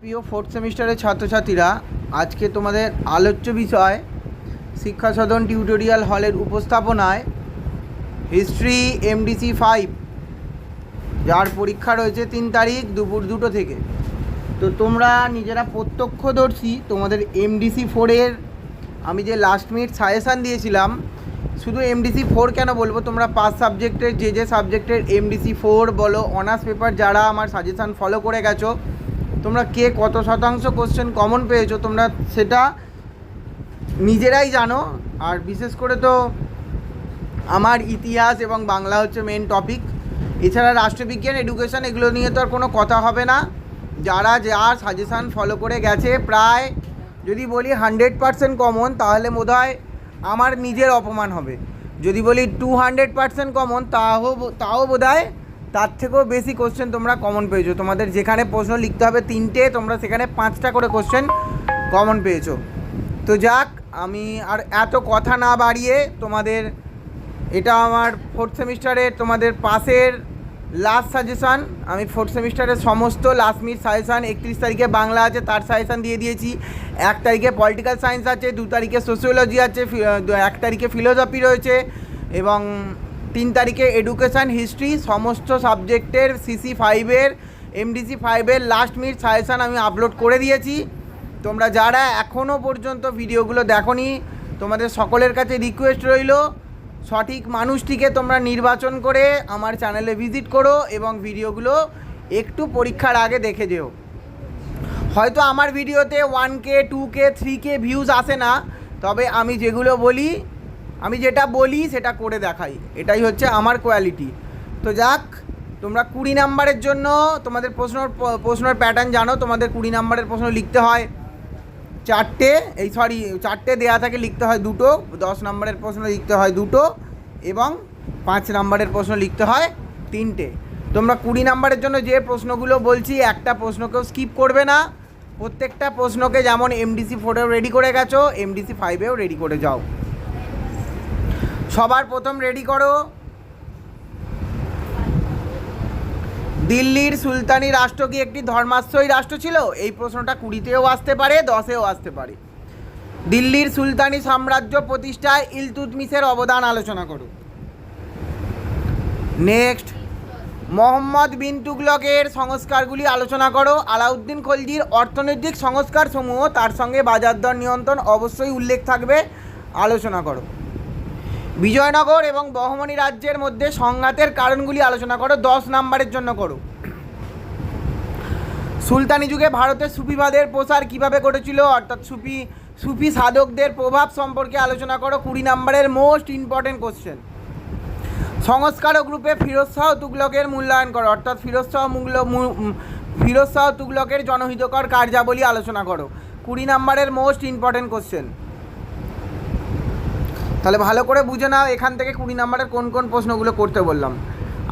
প্রিয় ফোর্থ সেমিস্টারের ছাত্রছাত্রীরা, আজকে তোমাদের আলোচ্য বিষয় শিক্ষা সদন টিউটোরিয়াল হলের উপস্থাপনায় হিস্ট্রি এমডিসি 5, যার পরীক্ষা রয়েছে 3 তারিখ দুপুর 2টো থেকে। তো তোমরা নিজেরা প্রত্যক্ষদর্শী, তোমাদের এমডিসি 4-এর আমি যে লাস্ট মিনিট সাজেশান দিয়েছিলাম, শুধু এমডিসি 4 কেন বলবো, তোমরা 5 সাবজেক্টের যে সাবজেক্টের এমডিসি 4 বলো, অনার্স পেপার যারা আমার সাজেশান ফলো করে গেছো, তোমরা কে কত শতাংশ কোশ্চেন কমন পেয়েছো তোমরা সেটা নিজেরাই জানো। আর বিশেষ করে তো আমার ইতিহাস এবং বাংলা হচ্ছে মেন টপিক, এছাড়া রাষ্ট্রবিজ্ঞান, এডুকেশন এগুলো নিয়ে তো আর কোনো কথা হবে না। যারা যার সাজেশান ফলো করে গেছে, প্রায় যদি বলি 100% কমন, তাহলে বোধহয় আমার নিজের অপমান হবে। যদি বলি 200% কমন, তাও বোধহয় তার থেকেও বেশি কোশ্চেন তোমরা কমন পেয়েছো। তোমাদের যেখানে প্রশ্ন লিখতে হবে 3টে, তোমরা সেখানে 5টা করে কোশ্চেন কমন পেয়েছো। তো যাক, আমি আর এত কথা না বাড়িয়ে তোমাদের, এটা আমার ফোর্থ সেমিস্টারের তোমাদের পাসের লাস্ট সাজেশান। আমি ফোর্থ সেমিস্টারের সমস্ত লাস্ট মিনিট সাজেশান, 31 তারিখে বাংলা আছে তার সাজেশান দিয়ে দিয়েছি, 1 তারিখে পলিটিক্যাল সায়েন্স আছে, 2 তারিখে সোশিওলজি আছে, 1 তারিখে ফিলোসফি রয়েছে, এবং 3 তারিখে এডুকেশান, হিস্ট্রি, সমস্ত সাবজেক্টের সিসি 5-এর এমডিসি 5-এর লাস্ট মিনিট সাজেশান আমি আপলোড করে দিয়েছি। তোমরা যারা এখনও পর্যন্ত ভিডিওগুলো দেখোনি, তোমাদের সকলের কাছে রিকোয়েস্ট রইল, সঠিক মানুষটিকে তোমরা নির্বাচন করে আমার চ্যানেলে ভিজিট করো এবং ভিডিওগুলো একটু পরীক্ষার আগে দেখে যেও। হয়তো আমার ভিডিওতে 1K 2K 3K ভিউজ আসে না, তবে আমি যেটা বলি সেটা করে দেখাই, এটাই হচ্ছে আমার কোয়ালিটি। তো যাক, তোমরা 20 নাম্বারের জন্য তোমাদের প্রশ্নের প্যাটার্ন জানো। তোমাদের 20 নাম্বারের প্রশ্ন লিখতে হয় 4টে দেওয়া থাকে, লিখতে হয় 2টো, 10 নাম্বারের প্রশ্ন লিখতে হয় 2টো, এবং 5 নাম্বারের প্রশ্ন লিখতে হয় 3টে। তোমরা 20 নাম্বারের জন্য যে প্রশ্নগুলো বলছি, একটা প্রশ্নকেও স্কিপ করবে না। প্রত্যেকটা প্রশ্নকে যেমন এমডিসি 4-এও রেডি করে গেছো, এমডিসি 5-এও রেডি করে যাও। সবার প্রথম রেডি করো, দিল্লির সুলতানি রাষ্ট্র কি একটি ধর্মাশ্রয়ী রাষ্ট্র ছিল? এই প্রশ্নটা 20-তেও আসতে পারে, 10-এও আসতে পারে। দিল্লির সুলতানি সাম্রাজ্য প্রতিষ্ঠায় ইলতুৎমিশের অবদান আলোচনা করো। নেক্সট, মোহাম্মদ বিন তুগলকের সংস্কারগুলি আলোচনা করো। আলাউদ্দিন খলজির অর্থনৈতিক সংস্কার সমূহ, তার সঙ্গে বাজার দর নিয়ন্ত্রণ অবশ্যই উল্লেখ থাকবে, আলোচনা করো। বিজয়নগর এবং বহমনি রাজ্যের মধ্যে সংঘাতের কারণগুলি আলোচনা করো, 10 নাম্বারের জন্য করো। সুলতানি যুগে ভারতের সুফিবাদের প্রসার কিভাবে ঘটেছিল, অর্থাৎ সুফি সাধকদের প্রভাব সম্পর্কে আলোচনা করো, 20 নাম্বারের মোস্ট ইম্পর্টেন্ট কোশ্চেন। সংস্কারক রূপে ফিরোজ শাহ তুগলকের মূল্যায়ন করো, অর্থাৎ ফিরোজ শাহ তুগলকের জনহিতকর কার্যাবলী আলোচনা করো, 20 নাম্বারের মোস্ট ইম্পর্টেন্ট কোশ্চেন। তাহলে ভালো করে বুঝে নাও এখান থেকে 20 নাম্বারের কোন কোন প্রশ্নগুলো করতে বললাম।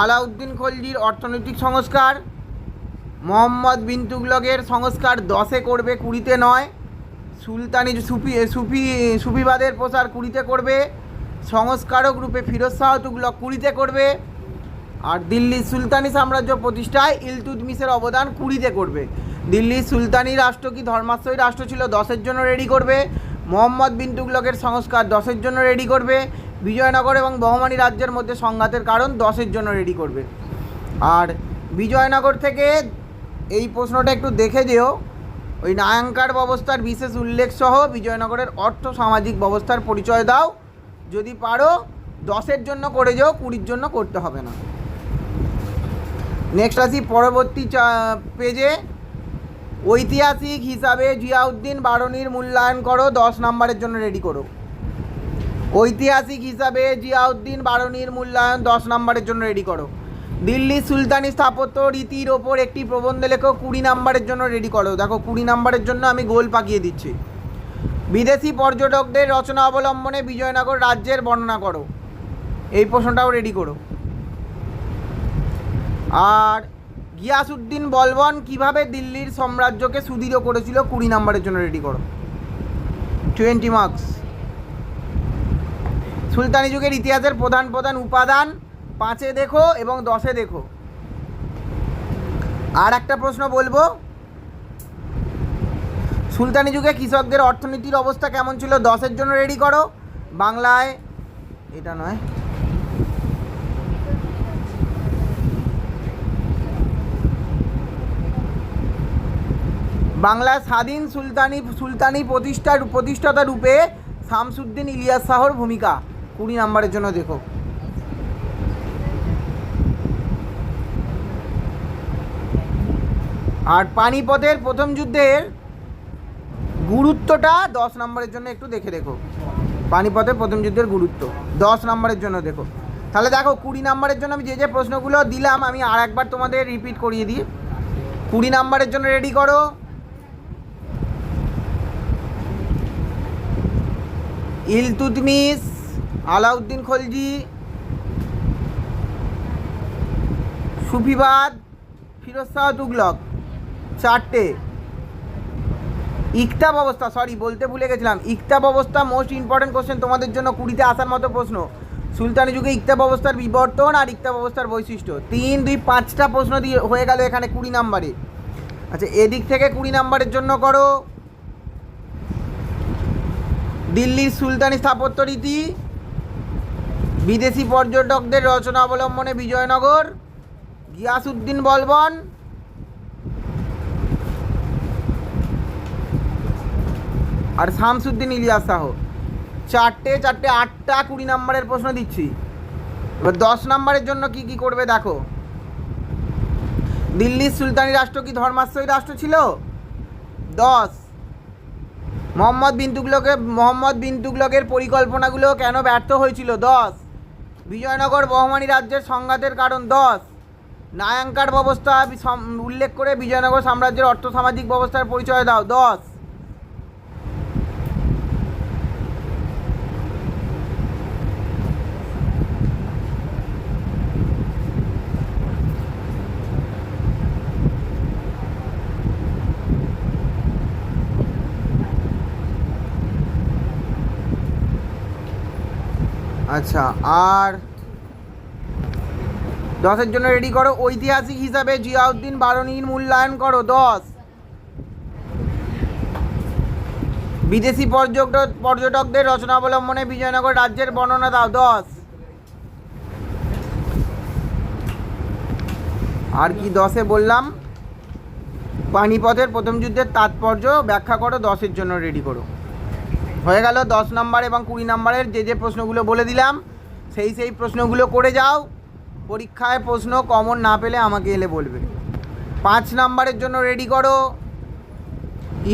আলাউদ্দিন খলজির অর্থনৈতিক সংস্কার, মোহাম্মদ বিন তুগলকের সংস্কার 10-এ করবে, 20-তে নয়। সুলতানি সুফিবাদের প্রসার 20-তে করবে। সংস্কারক রূপে ফিরোজ শাহ তুগলক 20-তে করবে। আর দিল্লির সুলতানি সাম্রাজ্য প্রতিষ্ঠায় ইলতুৎমিশের অবদান 20-তে করবে। দিল্লির সুলতানি রাষ্ট্র কি ধর্মাশ্রয়ী রাষ্ট্র ছিল, 10-এর জন্য রেডি করবে। মোহাম্মদ বিন তুগলকের সংস্কার 10-এর জন্য রেডি করবে। বিজয়নগর এবং বহমানি রাজ্যের মধ্যে সংঘাতের কারণ 10-এর জন্য রেডি করবে। আর বিজয়নগর থেকে এই প্রশ্নটা একটু দেখে যেও, ওই নায়াঙ্কার ব্যবস্থার বিশেষ উল্লেখ সহ বিজয়নগরের অর্থ সামাজিক ব্যবস্থার পরিচয় দাও। যদি পারো 10-এর জন্য করে যেও, 20-র জন্য করতে হবে না। নেক্সট আসি পরবর্তী পেজে, ঐতিহাসিক হিসাবে জিয়াউদ্দিন বারনির মূল্যায়ন করো, 10 নাম্বারের জন্য রেডি করো। ঐতিহাসিক হিসাবে জিয়াউদ্দিন বারনির মূল্যায়ন 10 নাম্বারের জন্য রেডি করো। দিল্লি সুলতানি স্থাপত্য রীতির ওপর একটি প্রবন্ধ লেখো, 20 নাম্বারের জন্য রেডি করো। দেখো 20 নাম্বারের জন্য আমি গোল পাকিয়ে দিচ্ছি। বিদেশি পর্যটকদের রচনা অবলম্বনে বিজয়নগর রাজ্যের বর্ণনা করো, এই প্রশ্নটাও রেডি করো। আর গিয়াসউদ্দিন বলবন কিভাবে দিল্লির সাম্রাজ্যকে সুদৃঢ় করেছিল, 20 নাম্বারের জন্য রেডি করো, 20 মার্কস। সুলতানি যুগের ইতিহাসের প্রধান প্রধান উপাদান 5-এ দেখো এবং 10-এ দেখো। আর একটা প্রশ্ন বলবো, সুলতানি যুগে কৃষকদের অর্থনীতির অবস্থা কেমন ছিল? 10-এর জন্য রেডি করো। বাংলায় এটা নয়, বাংলায় স্বাধীন সুলতানি প্রতিষ্ঠাতা রূপে শামসুদ্দিন ইলিয়াস শাহর ভূমিকা। 20 নম্বরের জন্য দেখো। আর পানিপথের প্রথম যুদ্ধের গুরুত্বটা 10 নম্বরের জন্য একটু দেখে দেখো। পানিপথের প্রথম যুদ্ধের গুরুত্ব 10 নম্বরের জন্য দেখো। তাহলে দেখো 20 নম্বরের জন্য আমি যে প্রশ্নগুলো দিলাম আমি আর একবার তোমাদের রিপিট করিয়ে দিই। 20 নম্বরের জন্য রেডি করো। ইলতুৎমিশ, আলাউদ্দিন খলজি, সুফিবাদ, ফিরোজ শাহ তুগলক। 4টে। ইকতাব অবস্থা, সরি বলতে ভুলে গেছিলাম, ইকতাব অবস্থা মোস্ট ইম্পর্টেন্ট কোশ্চেন তোমাদের জন্য 20-তে আসার মতো প্রশ্ন। সুলতানি যুগে ইকতাব অবস্থার বিবর্তন আর ইকতাব অবস্থার বৈশিষ্ট্য। 3, 2, 5টা প্রশ্ন দিয়ে হয়ে গেল এখানে 20 নম্বরে। আচ্ছা, এদিক থেকে 20 নম্বরের জন্য করো। দিল্লির সুলতানি স্থাপত্য রীতি, বিদেশি পর্যটকদের রচনা অবলম্বনে বিজয়নগর, গিয়াসউদ্দিন বলবন, আর শামসুদ্দিন ইলিয়াস শাহ। 4টে 8টা 20 নম্বরের প্রশ্ন দিচ্ছি। এবার 10 নম্বরের জন্য কি কি করবে দেখো। দিল্লির সুলতানি রাষ্ট্র কি ধর্মাশ্রয়ী রাষ্ট্র ছিল? 10। মোহাম্মদ বিন তুগলকের পরিকল্পনাগুলো কেন ব্যর্থ হয়েছিল? 10। বিজয়নগর বহমানি রাজ্যের সংঘাতের কারণ? 10। নায়াঙ্কার ব্যবস্থা উল্লেখ করে বিজয়নগর সাম্রাজ্যের অর্থসামাজিক ব্যবস্থার পরিচয় দাও। 10। আচ্ছা, আর 10-এর জন্য রেডি করো। ঐতিহাসিক হিসাবে জিয়াউদ্দিন বারনির মূল্যায়ন করো। 10। বিদেশি পর্যটকদের রচনা অবলম্বনে বিজয়নগর রাজ্যের বর্ণনা দাও। 10। আর কি 10-এ বললাম? পানিপথের প্রথম যুদ্ধের তাৎপর্য ব্যাখ্যা করো। 10-এর জন্য রেডি করো। হয়ে গেল 10 নম্বর এবং 20 নম্বরের যে প্রশ্নগুলো বলে দিলাম সেই প্রশ্নগুলো করে যাও। পরীক্ষায় প্রশ্ন কমন না পেলে আমাকে এলে বলবে। 5 নম্বরের জন্য রেডি করো।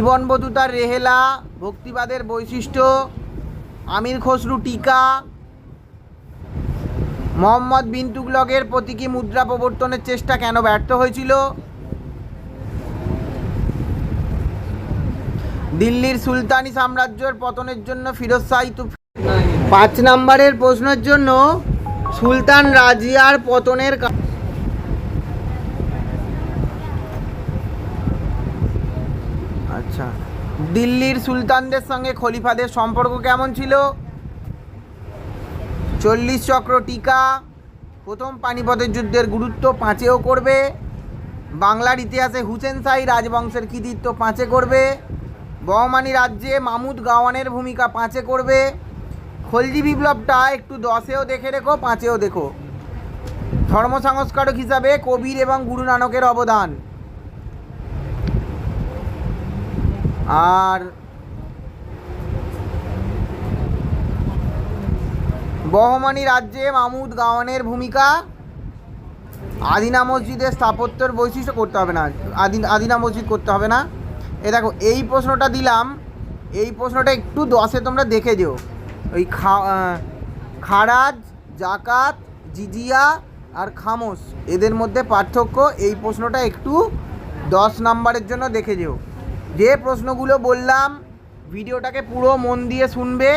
ইবন বতুতার রেহেলা, ভক্তিবাদের বৈশিষ্ট্য, আমির খসরু টিকা, মোহাম্মদ বিন তুগলকের প্রতীকী মুদ্রা প্রবর্তনের চেষ্টা কেন ব্যর্থ হয়েছিল? দিল্লির সুলতানি সাম্রাজ্যের পতনের জন্য ফিরোজ শাহ। 5 নম্বরের প্রশ্নের জন্য সুলতান রাজিয়ার পতনের আচ্ছা, দিল্লির সুলতানদের সঙ্গে খলিফাদের সম্পর্ক কেমন ছিল? 40 চক্র টিকা, প্রথম পানিপথের যুদ্ধের গুরুত্ব 5-এও করবে। বাংলার ইতিহাসে হুসেন শাহী রাজবংশের কৃতিত্ব 5-এ করবে। বহমানি রাজ্যে মামুদ গাওয়ানের ভূমিকা 5-এ করবে। খলজি বিপ্লবটা একটু 10-এও দেখে রেখো, 5-এও দেখো। ধর্ম সংস্কারক হিসাবে কবির এবং গুরু নানকের অবদান। আর বহমানি রাজ্যে মামুদ গাওয়ানের ভূমিকা। আদিনা মসজিদের স্থাপত্যের বৈশিষ্ট্য করতে হবে না, আদিনা মসজিদ করতে হবে না। এ দেখো, এই প্রশ্নটা দিলাম, এই প্রশ্নটা একটু 10-এ তোমরা দেখে যেও। ওই খারাজ, জাকাত, জিজিয়া আর খামোশ এদের মধ্যে পার্থক্য, এই প্রশ্নটা একটু 10 নম্বরের জন্য দেখে যেও। যে প্রশ্নগুলো বললাম ভিডিওটাকে পুরো মন দিয়ে শুনবে।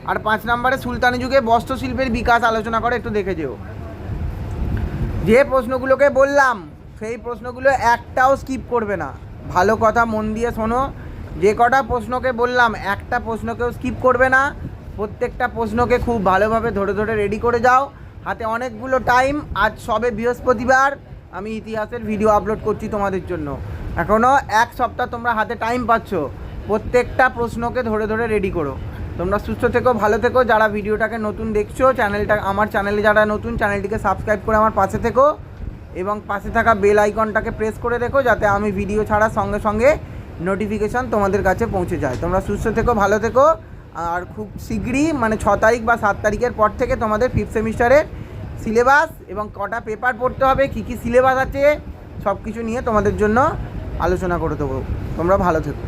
আর 5 নম্বরে সুলতানি যুগে বস্ত্রশিল্পের বিকাশ আলোচনা করে একটু দেখে যেও। যে প্রশ্নগুলোকে বললাম সেই প্রশ্নগুলো একটাও স্কিপ করবে না, ভালো কথা মন দিয়ে শোনো। যে কটা প্রশ্নকে বললাম একটা প্রশ্নকেও স্কিপ করবে না, প্রত্যেকটা প্রশ্নকে খুব ভালোভাবে ধরে ধরে রেডি করে যাও। হাতে অনেকগুলো টাইম, আজ সবে বৃহস্পতিবার, আমি ইতিহাসের ভিডিও আপলোড করছি তোমাদের জন্য। এখনও 1 সপ্তাহ তোমরা হাতে টাইম পাচ্ছ। প্রত্যেকটা প্রশ্নকে ধরে ধরে রেডি করো। তোমরা সুস্থ থেকো, ভালো থেকো। যারা ভিডিওটাকে নতুন দেখছো, আমার চ্যানেলে যারা নতুন, চ্যানেলটিকে সাবস্ক্রাইব করে আমার পাশে থেকো এবং পাশে থাকা বেল আইকনটাকে প্রেস করে রেখো, যাতে আমি ভিডিও ছাড়ার সঙ্গে সঙ্গে নোটিফিকেশান তোমাদের কাছে পৌঁছে যায়। তোমরা সুস্থ থেকো, ভালো থেকো। আর খুব শীঘ্রই মানে 6 তারিখ বা 7 তারিখের পর থেকে তোমাদের 5th সেমিস্টারের সিলেবাস এবং কটা পেপার পড়তে হবে, কী কী সিলেবাস আছে, সব কিছু নিয়ে তোমাদের জন্য আলোচনা করে দেবো। তোমরা ভালো থেকো।